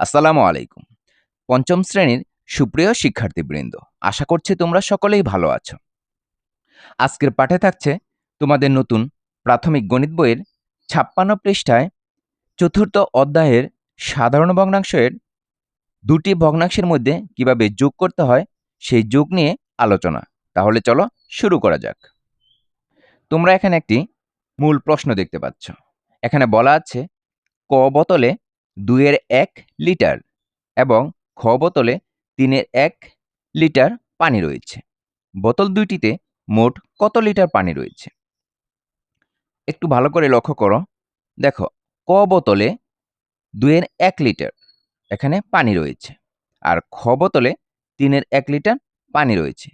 আসসালামু আলাইকুম। পঞ্চম শ্রেণীর সুপ্রিয় শিক্ষার্থীবৃন্দ, আশা করছি তোমরা সকলেই ভালো আছো। আজকের পাঠে থাকছে তোমাদের নতুন প্রাথমিক গণিত বইয়ের ৫৬ পৃষ্ঠায় চতুর্থ অধ্যায়ের সাধারণ ভগ্নাংশের দুটি ভগ্নাংশের মধ্যে কিভাবে যোগ করতে হয় সেই যোগ নিয়ে আলোচনা। তাহলে চলো শুরু করা যাক। তোমরা এখানে একটি মূল প্রশ্ন দেখতে পাচ্ছ। এখানে বলা আছে ক বোতলে ২ এর ১ লিটার এবং খ বোতলে ৩-এর ১ লিটার পানি রয়েছে। বোতল দুইটিতে মোট কত লিটার পানি রয়েছে? একটু ভালো করে লক্ষ্য করো। দেখো, ক বোতলে ২-এর ১ লিটার এখানে পানি রয়েছে, আর খ বোতলে ৩-এর ১ লিটার পানি রয়েছে।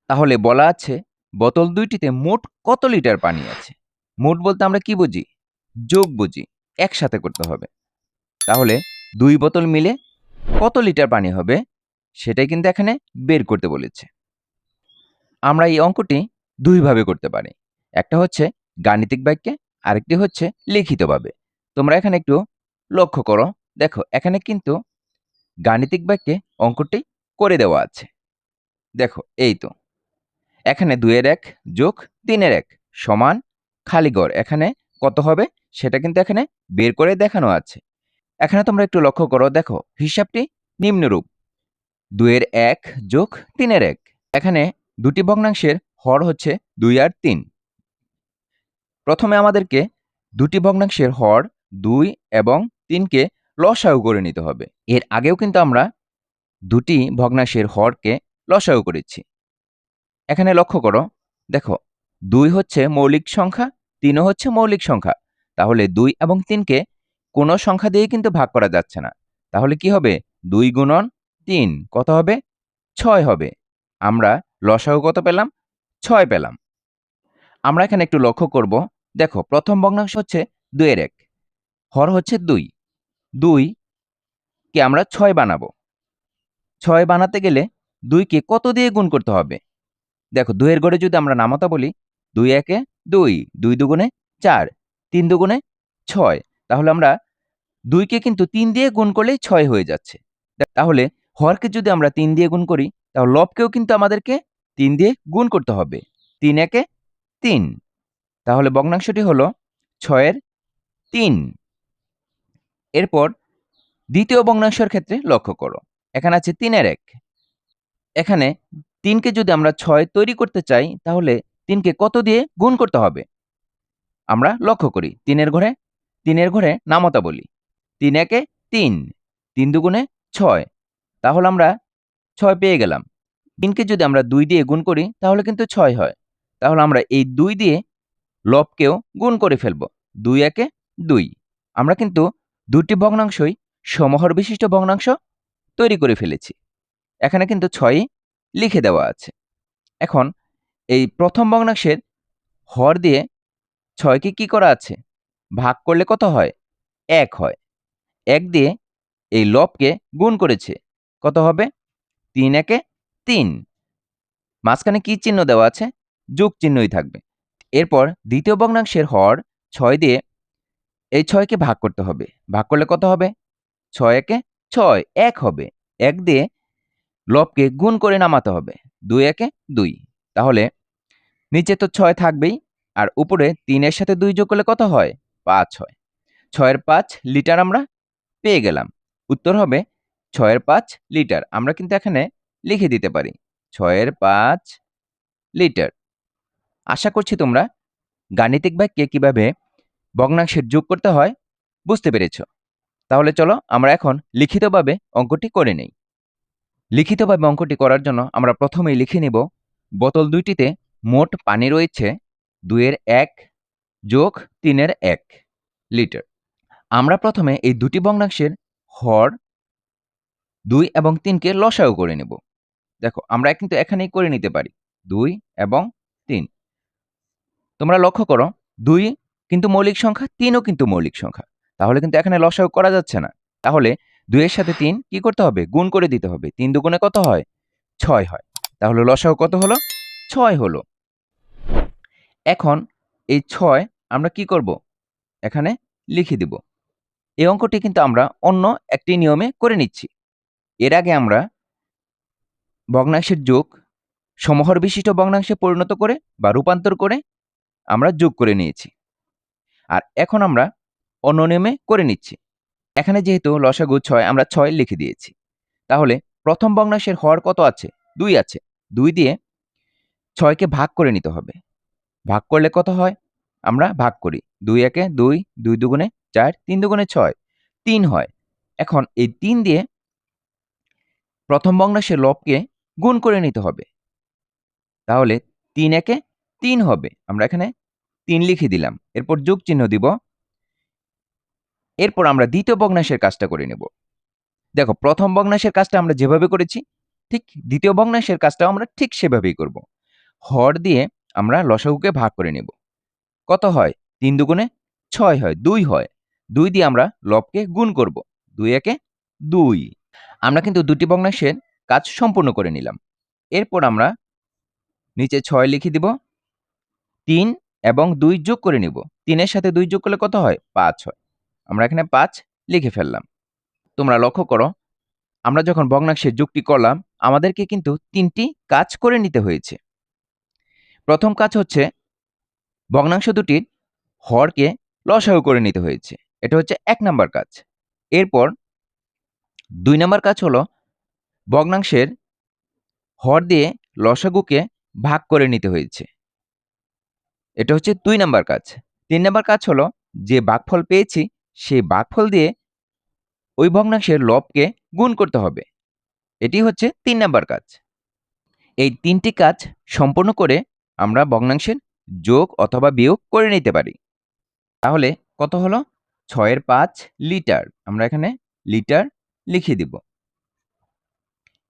তাহলে বলা আছে বোতল দুইটিতে মোট কত লিটার পানি আছে? মোট বলতে আমরা কি বুঝি? যোগ বুঝি, একসাথে করতে হবে। তাহলে ২ বোতল মিলে কত লিটার পানি হবে সেটাই কিন্তু এখানে বের করতে বলেছে। আমরা এই অঙ্কটি দুইভাবে করতে পারি। একটা হচ্ছে গাণিতিক বাক্যে, আরেকটি হচ্ছে লিখিতভাবে। তোমরা এখানে একটু লক্ষ্য করো। দেখো, এখানে কিন্তু গাণিতিক বাক্যে অঙ্কটি করে দেওয়া আছে। দেখো, এই তো। এখানে ২-এর ১ যোগ ৩-এর ১ সমান খালি ঘর। এখানে কত হবে সেটা কিন্তু এখানে বের করে দেখানো আছে। এখানে তোমরা একটু লক্ষ্য করো। দেখো, হিসাবটি নিম্নরূপ: ২-এর ১ যোগ ৩-এর ১। এখানে দুটি ভগ্নাংশের হর হচ্ছে ২ আর ৩। প্রথমে আমাদেরকে দুটি ভগ্নাংশের হর ২ এবং ৩কে লসাগু করে নিতে হবে। এর আগেও কিন্তু আমরা দুটি ভগ্নাংশের হরকে লসাগু করেছি। এখানে লক্ষ্য করো। দেখো, ২ হচ্ছে মৌলিক সংখ্যা, ৩ও হচ্ছে মৌলিক সংখ্যা। তাহলে ২ এবং ৩কে কোনো সংখ্যা দিয়ে কিন্তু ভাগ করা যাচ্ছে না। তাহলে কি হবে? ২ গুণন ৩ কত হবে? ৬ হবে। আমরা লসাগু কত পেলাম? ৬ পেলাম। আমরা এখানে একটু লক্ষ্য করব। দেখো, প্রথম ভগ্নাংশ হচ্ছে ২-এর ১, হর হচ্ছে ২। ২ কে আমরা ৬ বানাবো। ৬ বানাতে গেলে ২ কে কত দিয়ে গুণ করতে হবে? দেখো, ২ এর ঘরে যদি আমরা নামতা বলি, ২ একে ২, ২ দুগুণে ৪, ৩ দুগুণে ৬। তাহলে আমরা ২ কে কিন্তু ৩ দিয়ে গুণ করলেই ৬ হয়ে যাচ্ছে। তাহলে হরকে যদি আমরা ৩ দিয়ে গুণ করি, তাহলে লবকেও কিন্তু আমাদেরকে ৩ দিয়ে গুণ করতে হবে। ৩ একে ৩। তাহলে ভগ্নাংশটি হলো ৬-এর ৩। এরপর দ্বিতীয় ভগ্নাংশের ক্ষেত্রে লক্ষ্য করো। এখানে আছে ৩-এর ১। এখানে ৩কে যদি আমরা ৬ তৈরি করতে চাই, তাহলে ৩কে কত দিয়ে গুণ করতে হবে? আমরা লক্ষ্য করি। ৩-এর ঘরে নামতা বলি। ৩ একে ৩, ৩ দুগুণে ৬। তাহলে আমরা ৬ পেয়ে গেলাম। ৩কে যদি আমরা ২ দিয়ে গুণ করি, তাহলে কিন্তু ৬ হয়। তাহলে আমরা এই ২ দিয়ে লবকেও গুণ করে ফেলব। ২ একে ২। আমরা কিন্তু দুটি ভগ্নাংশই সমহর বিশিষ্ট ভগ্নাংশ তৈরি করে ফেলেছি। এখানে কিন্তু ৬ই লিখে দেওয়া আছে। এখন এই প্রথম ভগ্নাংশের হর দিয়ে ৬কে কি করা আছে? ভাগ করলে কত হয়? ১ হয়। ১ দিয়ে এই লবকে গুণ করেছে। কত হবে? ৩ একে ৩। মাঝখানে কি চিহ্ন দেওয়া আছে? যোগ চিহ্নই থাকবে। এরপর দ্বিতীয় ভগ্নাংশের হর ৬ দিয়ে এই ৬কে ভাগ করতে হবে। ভাগ করলে কত হবে? ৬ একে ৬, ১ হবে। ১ দিয়ে লবকে গুণ করে নামাতে হবে। ২ একে ২। তাহলে নিচে তো ৬ থাকবেই, আর উপরে ৩ এর সাথে ২ যোগ করলে কত হয়? ৫ হয়। ৬-এর ৫ লিটার আমরা পেয়ে গেলাম। উত্তর হবে ৬-এর ৫ লিটার। আমরা কিন্তু এখানে লিখে দিতে পারি ৬-এর ৫ লিটার। আশা করছি তোমরা গাণিতিক বাক্যে কিভাবে ভগ্নাংশের যোগ করতে হয় বুঝতে পেরেছ। তাহলে চলো আমরা এখন লিখিতভাবে অঙ্কটি করে নেই। লিখিতভাবে অঙ্কটি করার জন্য আমরা প্রথমেই লিখে নিব বোতল দুইটিতে মোট পানি রয়েছে ২-এর ১ যোগ ৩-এর ১ লিটার। আমরা প্রথমে এই দুটি ভগ্নাংশের হর ২ এবং ৩কে লসাগু করে নেব। দেখো, আমরা কিন্তু এখানেই করে নিতে পারি ২ এবং ৩। তোমরা লক্ষ্য করো, ২ কিন্তু মৌলিক সংখ্যা, ৩ও কিন্তু মৌলিক সংখ্যা। তাহলে কিন্তু এখানে লসাগু করা যাচ্ছে না। তাহলে ২ এর সাথে ৩ কি করতে হবে? গুণ করে দিতে হবে। ৩ দুগুণে কত হয়? ৬ হয়। তাহলে লসাগু কত হলো? ৬ হলো। এখন এই ৬ আমরা কি করব? এখানে লিখে দিব। এই অঙ্কটি কিন্তু আমরা অন্য একটি নিয়মে করে নিচ্ছি। এর আগে আমরা ভগ্নাংশের যোগ সমহর বিশিষ্ট ভগ্নাংশে পরিণত করে বা রূপান্তর করে আমরা যোগ করে নিয়েছি। আর এখন আমরা অন্য নিয়মে করে নিচ্ছি। এখানে যেহেতু লসাগু 6, আমরা 6 লিখে দিয়েছি। তাহলে প্রথম ভগ্নাংশের হর কত আছে? 2 আছে। 2 দিয়ে 6কে ভাগ করে নিতে হবে। ভাগ করলে কত হয়? আমরা ভাগ করি। 2 একে 2, 2 দুগুণে 4, 3 দুগুণে 6, 3 হয়। এখন এই 3 দিয়ে প্রথম ভগ্নাংশের লবকে গুণ করে নিতে হবে। তাহলে 3 একে 3 হবে। আমরা এখানে 3 লিখে দিলাম। এরপর যোগ চিহ্ন দিব। এরপর আমরা দ্বিতীয় ভগ্নাংশের কাজটা করে নেব। দেখো, প্রথম ভগ্নাংশের কাজটা আমরা যেভাবে করেছি, ঠিক দ্বিতীয় ভগ্নাংশের কাজটাও আমরা ঠিক সেভাবেই করব। হর দিয়ে আমরা লসাগুকে ভাগ করে নেব। কত হয়? 3 দুগুণে 6 হয়, 2 হয়। 2 দিয়ে আমরা লবকে গুণ করব। 2 একে 2। আমরা কিন্তু দুটি ভগ্নাংশের কাজ সম্পূর্ণ করে নিলাম। এরপর আমরা নিচে 6 লিখে দিব। 3 এবং 2 যোগ করে নিব। 3 এর সাথে 2 যোগ করলে কত হয়? 5 হয়। আমরা এখানে 5 লিখে ফেললাম। তোমরা লক্ষ্য করো, আমরা যখন ভগ্নাংশের যুগটি করলাম, আমাদেরকে কিন্তু 3টি কাজ করে নিতে হয়েছে। প্রথম কাজ হচ্ছে ভগ্নাংশ দুটির হরকে লসাগু করে নিতে হয়েছে। এটা হচ্ছে 1 নাম্বার কাজ। এরপর 2 নাম্বার কাজ হলো ভগ্নাংশের হর দিয়ে লসাগুকে ভাগ করে নিতে হয়েছে। এটা হচ্ছে 2 নাম্বার কাজ। 3 নাম্বার কাজ হলো যে ভাগফল পেয়েছি সেই ভাগফল দিয়ে ওই ভগ্নাংশের লবকে গুণ করতে হবে। এটি হচ্ছে 3 নাম্বার কাজ। এই 3টি কাজ সম্পূর্ণ করে আমরা ভগ্নাংশের যোগ অথবা বিয়োগ করে নিতে পারি। তাহলে কত হলো? 6 এর 5 লিটার। আমরা এখানে লিটার লিখে দিব।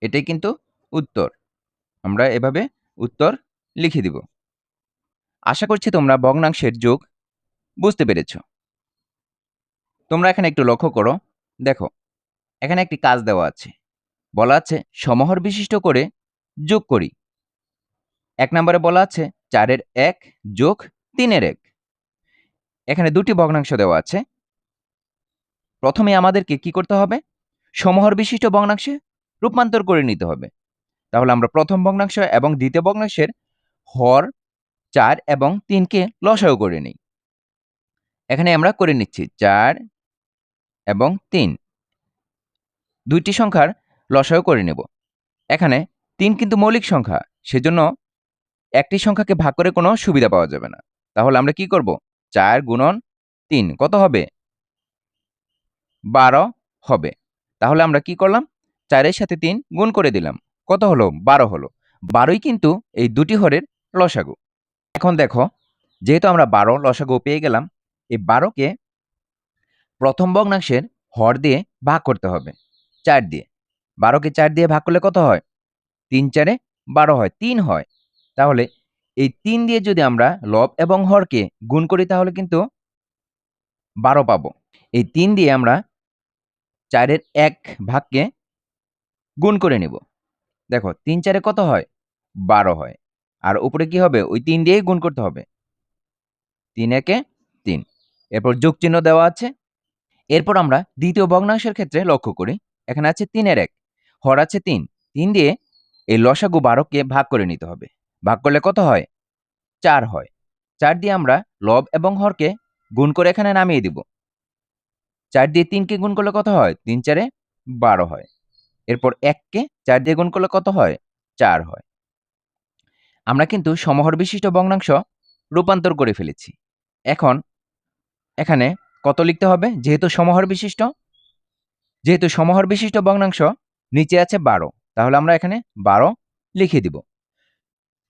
এটাই কিন্তু উত্তর। আমরা এভাবে উত্তর লিখে দিব। আশা করছি তোমরা ভগ্নাংশের যোগ বুঝতে পেরেছ। তোমরা এখানে একটু লক্ষ্য করো। দেখো, এখানে একটি কাজ দেওয়া আছে। বলা আছে সমহর বিশিষ্ট করে যোগ করি। 1 নম্বরে বলা আছে 4 এর 1 যোগ 3 এর 1। এখানে দুটি ভগ্নাংশ দেওয়া আছে। প্রথমে আমাদেরকে কি করতে হবে? সমহর বিশিষ্ট ভগ্নাংশে রূপান্তর করে নিতে হবে। তাহলে আমরা প্রথম ভগ্নাংশ এবং দ্বিতীয় ভগ্নাংশের হর 4 এবং 3 কে লসাগু করে নিই। এখানে আমরা করে নিচ্ছি 4 এবং 3। দুইটি সংখ্যার লসাগু করে নেব। এখানে 3 কিন্তু মৌলিক সংখ্যা, সেজন্য একটি সংখ্যাকে ভাগ করে কোনো সুবিধা পাওয়া যাবে না। তাহলে আমরা কি করব? 4 গুণন 3 কত হবে? 12 হবে। তাহলে আমরা কি করলাম? 4 এর সাথে 3 গুণ করে দিলাম। কত হলো? 12 হলো। 12ই কিন্তু এই দুটি হরের লসাগু। এখন দেখো, যেহেতু আমরা 12 লসাগু পেয়ে গেলাম, এই 12 কে প্রথম ভগ্নাংশের হর দিয়ে ভাগ করতে হবে 4 দিয়ে। 12 কে 4 দিয়ে ভাগ করলে কত হয়? 3 4 এ 12 হয়, 3 হয়। তাহলে এই 3 দিয়ে যদি আমরা লব এবং হরকে গুণ করি তাহলে কিন্তু 12 পাবো। এই 3 দিয়ে আমরা 4 এর 1 ভাগকে গুণ করে নিব। দেখো, 3 4 এ কত হয়? 12 হয়। আর উপরে কি হবে? ওই 3 দিয়েই গুণ করতে হবে। 3 একে 3। এরপর যোগ চিহ্ন দেওয়া আছে। এরপর আমরা দ্বিতীয় ভগ্নাংশের ক্ষেত্রে লক্ষ্য করি। এখানে আছে 3 এর 1, হর আছে 3। 3 দিয়ে এই লসাগু 12 কে ভাগ করে নিতে হবে। ভাগ করলে কত হয়? 4 হয়। 4 দিয়ে আমরা লব এবং হরকে গুণ করে এখানে নামিয়ে দিব। 4 দিয়ে 3 কে গুণ করলে কত হয়? 3 4 এ 12 হয়। এরপর 1 কে 4 দিয়ে গুণ করলে কত হয়? 4 হয়। আমরা কিন্তু সমহর বিশিষ্ট ভগ্নাংশ রূপান্তর করে ফেলেছি। এখন এখানে কত লিখতে হবে? যেহেতু সমহর বিশিষ্ট ভগ্নাংশ নিচে আছে 12, তাহলে আমরা এখানে 12 লিখে দিব।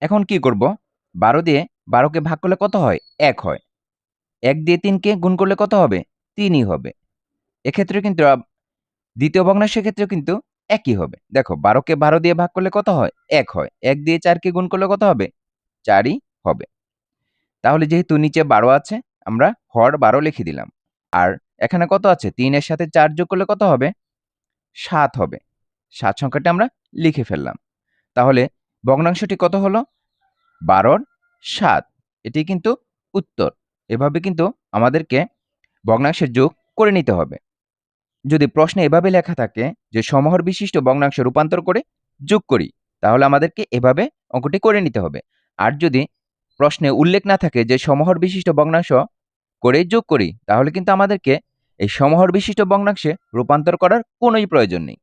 এখন কি করব? 12 দিয়ে 12 কে ভাগ করলে কত হয়? 1 হয়। 1 দিয়ে 3 কে গুণ করলে কত হবে? 3ই হবে। এক্ষেত্রে কিন্তু দ্বিতীয় ভগ্নাংশের ক্ষেত্রেও কিন্তু একই হবে। দেখো, 12 কে 12 দিয়ে ভাগ করলে কত হয়? 1 হয়। 1 দিয়ে 4 কে গুণ করলে কত হবে? 4ই হবে। তাহলে যেহেতু নিচে 12 আছে, আমরা হর 12 লিখে দিলাম। আর এখানে কত আছে? 3 এর সাথে 4 যোগ করলে কত হবে? 7 হবে। 7 সংখ্যাটি আমরা লিখে ফেললাম। তাহলে ভগ্নাংশটি কত হলো? 12 র 7। এটি কিন্তু উত্তর। এভাবে কিন্তু আমাদেরকে ভগ্নাংশের যোগ করে নিতে হবে। যদি প্রশ্নে এভাবে লেখা থাকে যে সমহর বিশিষ্ট ভগ্নাংশ রূপান্তর করে যোগ করি, তাহলে আমাদেরকে এভাবে অঙ্কটি করে নিতে হবে। আর যদি প্রশ্নে উল্লেখ না থাকে যে সমহর বিশিষ্ট ভগ্নাংশ করে যোগ করি, তাহলে কিন্তু আমাদেরকে এই সমহর বিশিষ্ট ভগ্নাংশে রূপান্তর করার কোনোই প্রয়োজন নেই।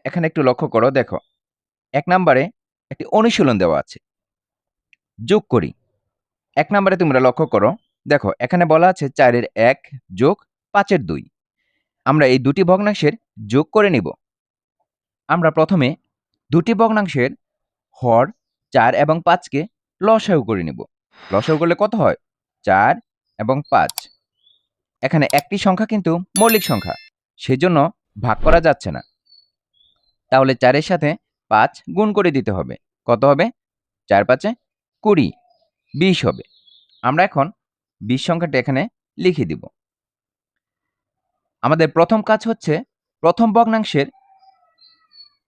এখানে একটু লক্ষ্য করো, দেখো 1 নম্বরে একটি অনুশীলন দেওয়া আছে, যোগ করি। 1 নম্বরে তোমরা লক্ষ্য করো, দেখো এখানে বলা আছে 4 এর 1 যোগ 5 এর 2। আমরা এই দুটি ভগ্নাংশের যোগ করে নিব। আমরা প্রথমে দুটি ভগ্নাংশের হর 4 এবং 5 কে লসাগু করে নিব। লসাগু করলে কত হয়? 4 এবং 5। এখানে একটি সংখ্যা কিন্তু মৌলিক সংখ্যা, সেজন্য ভাগ করা যাচ্ছে না। তাহলে 4 এর সাথে 5 গুণ করে দিতে হবে। কত হবে? 4 5 20, 20 হবে। আমরা এখন 20 সংখ্যাটি এখানে লিখে দিব। আমাদের প্রথম কাজ হচ্ছে প্রথম ভগ্নাংশের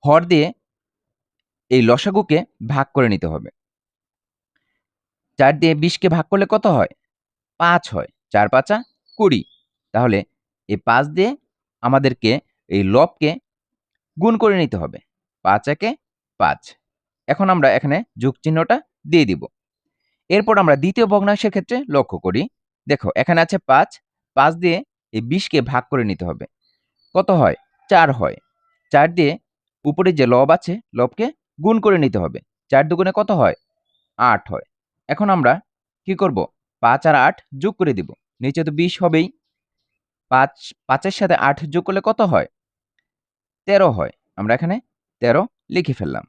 হর দিয়ে এই লসাগুকে ভাগ করে নিতে হবে। 4 দিয়ে 20 কে ভাগ করলে কত হয়? 5 হয়। 4 5 20। তাহলে এই 5 দিয়ে আমাদেরকে এই লবকে গুণ করে নিতে হবে। 5 একে 5। এখন আমরা এখানে যোগ চিহ্নটা দিয়ে দিব। এরপর আমরা দ্বিতীয় ভগ্নাংশের ক্ষেত্রে লক্ষ্য করি। দেখো এখানে আছে 5, 5 দিয়ে এই 20 কে ভাগ করে নিতে হবে। কত হয়? 4 হয়। 4 দিয়ে উপরে যে লব আছে, লবকে গুণ করে নিতে হবে। 4 দুগুণে কত হয়? 8 হয়। এখন আমরা কি করব? 5 আর 8 যোগ করে দিব। নিচে তো 20 হবেই। 5 এর সাথে 8 যোগ করলে কত হয়? 13 হয়। আমরা এখানে 13 লিখে ফেললাম।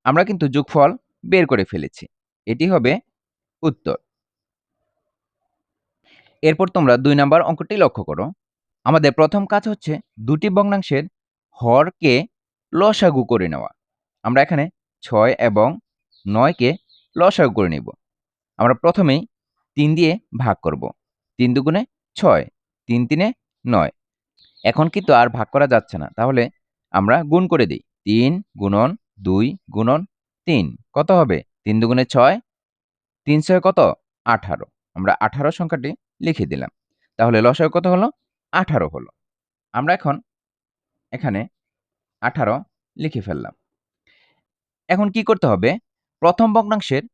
আমরা কিন্তু যোগফল বের করে ফেলেছি। এটি হবে উত্তর। এরপর তোমরা 2 নাম্বার অঙ্কটি লক্ষ্য করো। আমাদের প্রথম কাজ হচ্ছে দুটি ভগ্নাংশের হরকে লসাগু করে নেওয়া। আমরা এখানে 6 এবং 9 কে লসাগু করে নিব। আমরা প্রথমেই 3 দিয়ে ভাগ করব। 3 দুগুণে 6, 3 তিনে 9। এখন কিন্তু আর ভাগ করা যাচ্ছে না। তাহলে আমরা গুণ করে দিই। 3 গুণন 2 গুণন 3 কত হবে? 3 দুগুণে 6, 3 6 কত? 18। আমরা 18 সংখ্যাটি লিখে দিলাম। তাহলে লসাগু কত হলো? 18 হলো। আমরা এখন এখানে 18 লিখে ফেললাম। এখন কি করতে হবে? প্রথম ভগ্নাংশের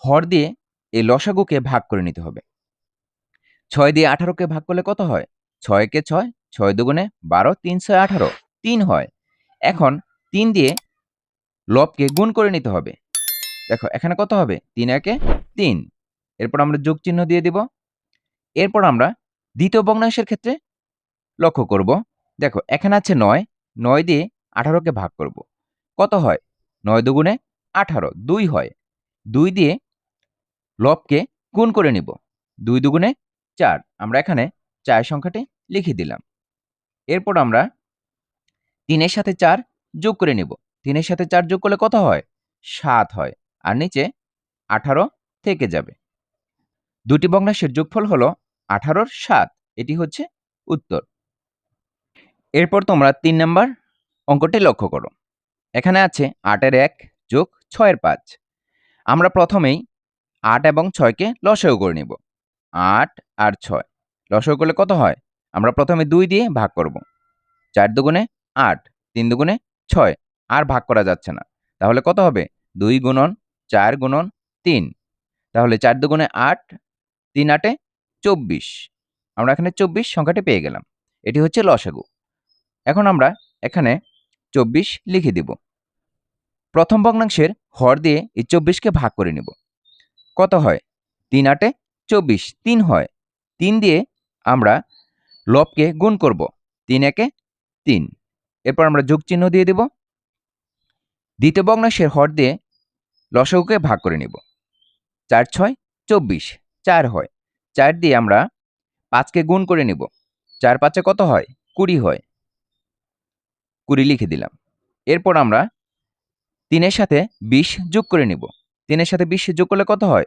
হর দিয়ে এই লসাগুকে ভাগ করে নিতে হবে। 6 দিয়ে 18 কে ভাগ করলে কত হয়? 6 কে 6, 6 দুগুণে 12, 3 6 18, 3 হয়। এখন 3 দিয়ে লবকে গুণ করে নিতে হবে। দেখো এখানে কত হবে? 3 একে 3। এরপর আমরা যোগ চিহ্ন দিয়ে দিব। এরপর আমরা দ্বিতীয় ভগ্নাংশের ক্ষেত্রে লক্ষ্য করব। দেখো এখানে আছে 9, 9 দিয়ে 18 কে ভাগ করব। কত হয়? 9 দুগুণে 18, 2 হয়। 2 দিয়ে লবকে গুণ করে নিব। 2 দুগুণে 4। আমরা এখানে 4 সংখ্যাটি লিখে দিলাম। এরপর আমরা 3 এর সাথে 4 যোগ করে নিব। 3 এর সাথে 4 যোগ করলে কত হয়? 7 হয়। আর নিচে 18 থেকে যাবে। দুটি ভগ্নাংশের যোগফল হলো 18 এর 7। এটি হচ্ছে উত্তর। এরপর তোমরা 3 নাম্বার অঙ্কটি লক্ষ্য করো। এখানে আছে 8 এর 1 যোগ 6 এর 5। আমরা প্রথমেই 8 এবং 6 কে লসাগু করে নিব। 8 আর 6 লসাগু করলে কত হয়? আমরা প্রথমে 2 দিয়ে ভাগ করব। 4 দুগুণে 8, 3 দুগুণে 6। আর ভাগ করা যাচ্ছে না। তাহলে কত হবে? 2 গুণন 4 গুণন 3। তাহলে 4 দুগুণে 8, 3 8 24। আমরা এখানে 24 সংখ্যাটি পেয়ে গেলাম। এটি হচ্ছে লসাগু। এখন আমরা এখানে 24 লিখে দিব। প্রথম ভগ্নাংশের হর দিয়ে এই 24 কে ভাগ করে নিব। কত হয়? 3 8 24, 3 হয়। 3 দিয়ে আমরা লবকে গুণ করব। 3 একে 3। এরপর আমরা যোগ চিহ্ন দিয়ে দেব। দ্বিতীয় ভগ্নাংশের হর দিয়ে লসাগুকে ভাগ করে নিব। 4 6 24, 4 হয়। 4 দিয়ে আমরা 5 কে গুণ করে নিব। 4 5 কত হয়? 20 হয়। 20 লিখে দিলাম। এরপর আমরা 3 এর সাথে 20 যোগ করে নিব। 3 এর সাথে 20 যোগ করলে কত হয়?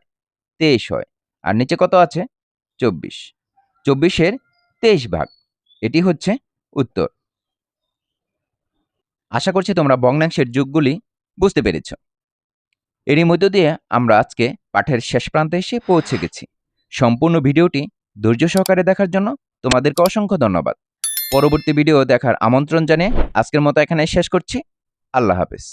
23 হয়। আর নিচে কত আছে? 24। 24 এর 23 ভাগ। এটি হচ্ছে উত্তর। আশা করছি তোমরা ভগ্নাংশের যোগগুলি বুঝতে পেরেছ। এরই মধ্য দিয়ে আমরা আজকে পাঠের শেষ প্রান্তে এসে পৌঁছে গেছি। সম্পূর্ণ ভিডিওটি ধৈর্য সহকারে দেখার জন্য তোমাদেরকে অসংখ্য ধন্যবাদ। পরবর্তী ভিডিও দেখার আমন্ত্রণ জানিয়ে আজকের মতো এখানে শেষ করছি। আল্লাহ হাফেজ।